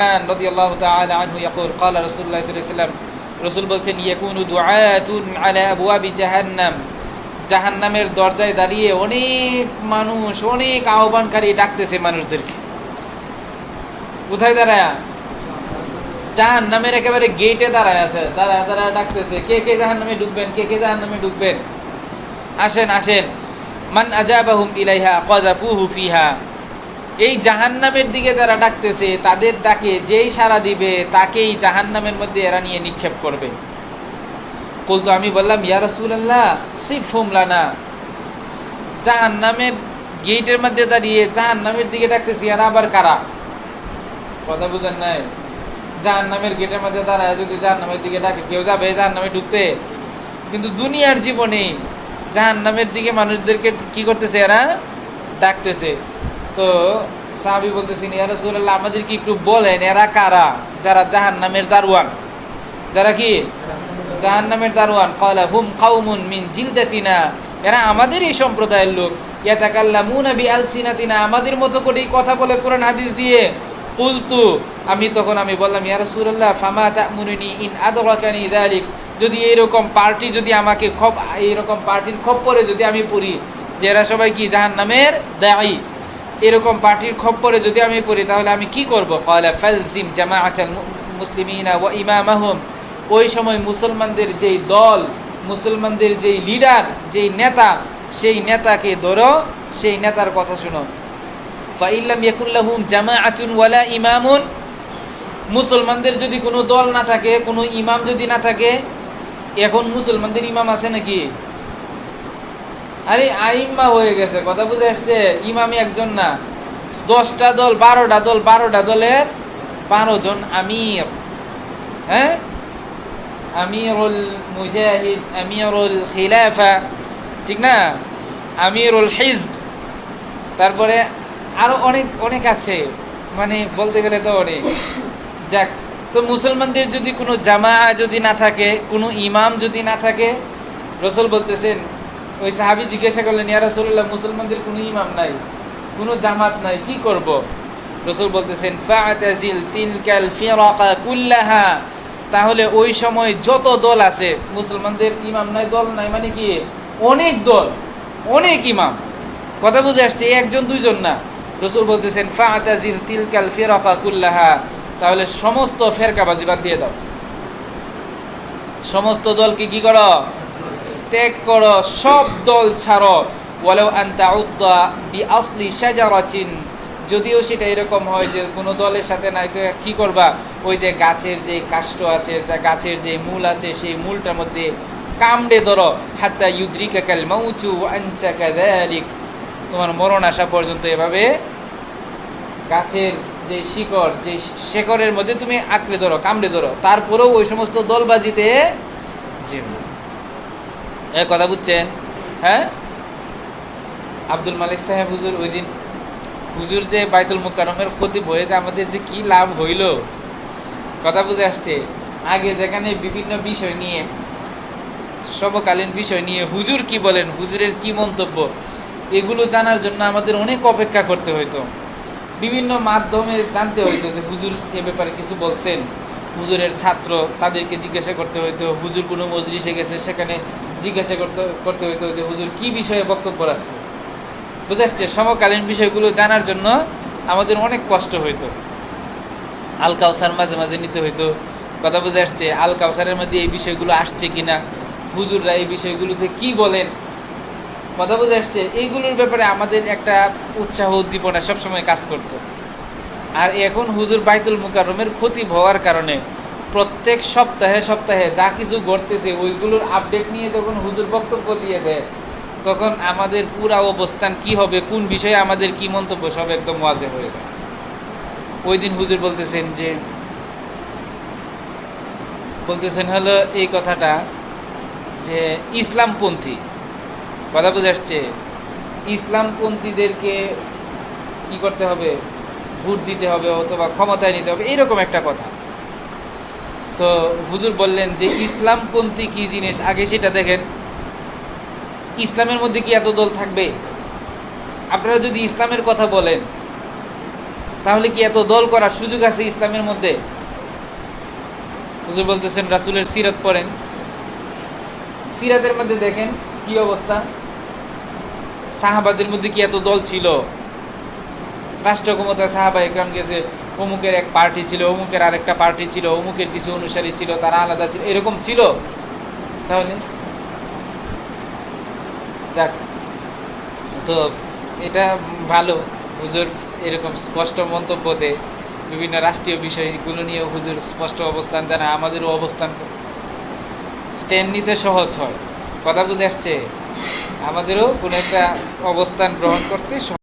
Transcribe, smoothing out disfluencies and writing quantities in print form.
রাদিয়াল্লাহু তাআলা আনহু ইয়াকুল ক্বালা রাসূলুল্লাহ সাল্লাল্লাহু আলাইহি ওয়াসাল্লাম, রাসূল বলছেন, ইয়াকুনু দুআতুন আলা আবওয়াবি জাহান্নাম, জাহান্নামের দরজায় দাঁড়িয়ে অনেক মানুষ, অনেক আহ্বানকারী ডাকতেছে মানুষদেরকে। কোথায় দাঁড়ায়? জাহান্নামের একেবারে গেটে দাঁড়ায় আছে, দাঁড়ায় ডাকতেছে, কে কে জাহান্নামে ঢুকবেন, কে কে জাহান্নামে ঢুকবেন, আসেন আসেন। মান আজাবাহুম ইলাইহা কাযাফুহু ফিহা, এই জাহান্নামের দিকে যারা ডাকতেছে তাদের ডাকে যেই সাড়া দিবে তাকেই জাহান্নামের মধ্যে এরা নিয়ে নিক্ষেপ করবে। কুলতু, আমি বললাম, ইয়া রাসূলুল্লাহ সিফহুম লানা, জাহান্নামের গেটের মধ্যে দাঁড়িয়ে জাহান্নামের দিকে ডাকতেছি, এরা আবার কারা? কথা বুঝেন নাই? জাহান্নামের গেটের মধ্যে দাঁড়ায় যদি জাহান্নামের দিকে ডাকে, কেউ যাবে জাহান্নামে ঢুকতে? কিন্তু দুনিয়ার জীবনে জাহান্নামের দিকে মানুষদেরকে কি করতেছে? এরা ডাকতেছে। তো সাহাবী বলতেছেন, ইয়া রাসূলুল্লাহ আমাদেরকে একটু বলেন এরা কারা, যারা জাহান্নামের দারওয়ান, যারা কি জাহান্নামের দারওয়ান? ক্বালা হুম কাউমুন মিন জিলদাতিনা, এরা আমাদের এই সম্প্রদায়ের লোক। ইয়াতাকাল্লামুনা বিআলসিনাতিনা, আমাদের মতো করেই কথা বলে কোরআন হাদিস দিয়ে। কুলতু, আমি বললাম, ইয়া রাসূলুল্লাহ ফামা তা'মুরুনি ইন আদরাকানি যালিক, যদি এইরকম পার্টি যদি আমাকে এইরকম পার্টির খপ্পরে যদি আমি পড়ি, যে এরা সবাই কি জাহান্নামের দাঈ, এরকম পার্টির খপ্পরে যদি আমি পড়ি তাহলে আমি কি করব? ক্বালা ফালজিম জামাআতাল মুসলিমিনা ওয়া ইমামাহুম, ওই সময় মুসলমানদের যেই দল, মুসলমানদের যেই লিডার, যেই নেতা, সেই নেতাকে ধরো, সেই নেতার কথা শুনো। ফাইল্লাম ইয়াকুল লাহুম জামাআতুন ওয়ালা ইমামুন, মুসলমানদের যদি কোনো দল না থাকে, কোনো ইমাম যদি না থাকে, এখন মুসলমানদের ইমাম আছে নাকি? আরে আইম্মা হয়ে গেছে, কথা বুঝে আসছে? ইমামই একজন না, 10টা দল, 12টা দল, 12টা দলের 12 জন আমির। হ্যাঁ, আমিরুল মুজাহিদ, আমিরুল খিলাফা, ঠিক না, আমিরুল হিজব, তারপরে আরো অনেক অনেক আছে, মানে বলতে গেলে তো অনেক। যাক, তো মুসলমানদের যদি কোনো জামা যদি না থাকে, কোনো ইমাম যদি না থাকে, রাসূল বলতেছেন, ওই সাহাবী জিজ্ঞাসা করলেন, ইয়া রাসূলুল্লাহ মুসলমানদের কোনো ইমাম নাই, কোনো জামাত নাই, কি করব? রাসূল বলতেছেন, ফাআতাজিল তিলকাল ফিরাকা কুল্লাহা, তাহলে ওই সময় যত দল আছে, মুসলমানদের ইমাম নাই, দল নাই, মানে কি অনেক দল, অনেক ইমাম, কথা বুঝে আসছে? একজন দুইজন না। রাসূল বলতেছেন, ফাআতাজিল তিলকাল ফিরাকা কুল্লাহা, তাহলে সমস্ত ফেরকাবাজি বাদ দিয়ে দাও, সমস্ত দলকে কি করো? ত্যাগ করো, সব দল ছাড়ো। ওয়ালাউ আন তাউদ্দা বিআসলি শাজারাতিন, যদিও সেটা এরকম হয় যে কোনো দলের সাথে নাই, তো কি করবা? ওই যে গাছের যে কাষ্ঠ আছে, যা গাছের যে মূল আছে, সেই মূলটার মধ্যে কামড়ে ধরো। হাত্তা ইউদ্রিকাকাল মাউতু ওয়া আনতা কাযালিক, তোমার মরণ আসা পর্যন্ত এভাবে গাছের যে শিকড়, যে শেকড়ের মধ্যে তুমি আঁকড়ে ধরো, কামড়ে ধরো, তারপরেও ওই সমস্ত দলবাজিতে যেও। কথা বুঝছেন? হ্যাঁ, আব্দুল মালিক সাহেব হুজুর, ওই দিন হুজুর যে বাইতুল মুকাররমের খতিব হয়ে যে আমাদের যে কি লাভ হইল, কথা বুঝে আসছে? আগে যেখানে বিভিন্ন বিষয় নিয়ে, সমকালীন বিষয় নিয়ে হুজুর কি বলেন, হুজুরের কি মন্তব্য, এগুলো জানার জন্য আমাদের অনেক অপেক্ষা করতে হইতো, বিভিন্ন মাধ্যমে জানতে হইতো যে হুজুর এ ব্যাপারে কিছু বলছেন। হুজুরের ছাত্র, তাদেরকে জিজ্ঞাসা করতে হইতো, হুজুর কোনো মজলিসে গেছে সেখানে জিজ্ঞাসা করতে হইতো যে হুজুর কি বিষয়ে বক্তব্য রাখছে। বুঝে আসছে? সমকালীন বিষয়গুলো জানার জন্য আমাদের অনেক কষ্ট হইতো। আল কাউসার মাঝে মাঝে নিতে হইতো, কথা বুঝে আসছে? আল কাউসারের মধ্যে এই বিষয়গুলো আসছে কিনা, হুজুররা এই বিষয়গুলোতে কি বলেন, কথা বুঝে আসছে? এইগুলোর ব্যাপারে আমাদের একটা উৎসাহ উদ্দীপনা সবসময় কাজ করতো। আর এখন হুজুর বাইতুল মুকাররমের খতিব হওয়ার কারণে প্রত্যেক সপ্তাহে সপ্তাহে যা কিছু ঘটতেছে ওইগুলোর আপডেট নিয়ে যখন হুজুর বক্তব্য দিয়ে দেয়, তখন আমাদের পুরা অবস্থান কি হবে, কোন বিষয়ে আমাদের কি মন্তব্য, সব একদম ওয়াজে হয়ে যায়। ওই দিন হুজুর বলতেছেন হলো এই কথাটা যে ইসলামপন্থী, কথা বুঝে আসছে? ইসলামপন্থীদেরকে কি করতে হবে? ভোট দিতে হবে অথবা ক্ষমতায় নিতে হবে, এইরকম একটা কথা। তো হুজুর বললেন যে ইসলামপন্থী কি জিনিস আগে সেটা দেখেন। ইসলামের মধ্যে কি এত দল থাকবে? আপনারা যদি ইসলামের কথা বলেন, তাহলে কি এত দল করার সুযোগ আছে ইসলামের মধ্যে? হুজুর বলতেছেন রাসূলের সিরাত পড়েন, সিরাতের মধ্যে দেখেন কি অবস্থা, সাহাবাদের মধ্যে কি এত দল ছিল? রাষ্ট্র ক্ষমতায় সাহাবা একরাম গেছে, অমুকের এক পার্টি ছিল, অমুকের আরেকটা পার্টি ছিল, অমুকের কিছু অনুসারী ছিল, তারা আলাদা ছিল, এরকম ছিল? তাহলে যাক, তো এটা ভালো, হুজুর এরকম স্পষ্ট মন্তব্যতে বিভিন্ন রাষ্ট্রীয় বিষয়গুলো নিয়ে হুজুর স্পষ্ট অবস্থান জানা, আমাদেরও অবস্থান স্ট্যান্ড নিতে সহজ হয়। কথা বুঝে আসছে? আমাদেরও কোনো একটা অবস্থান গ্রহণ করতে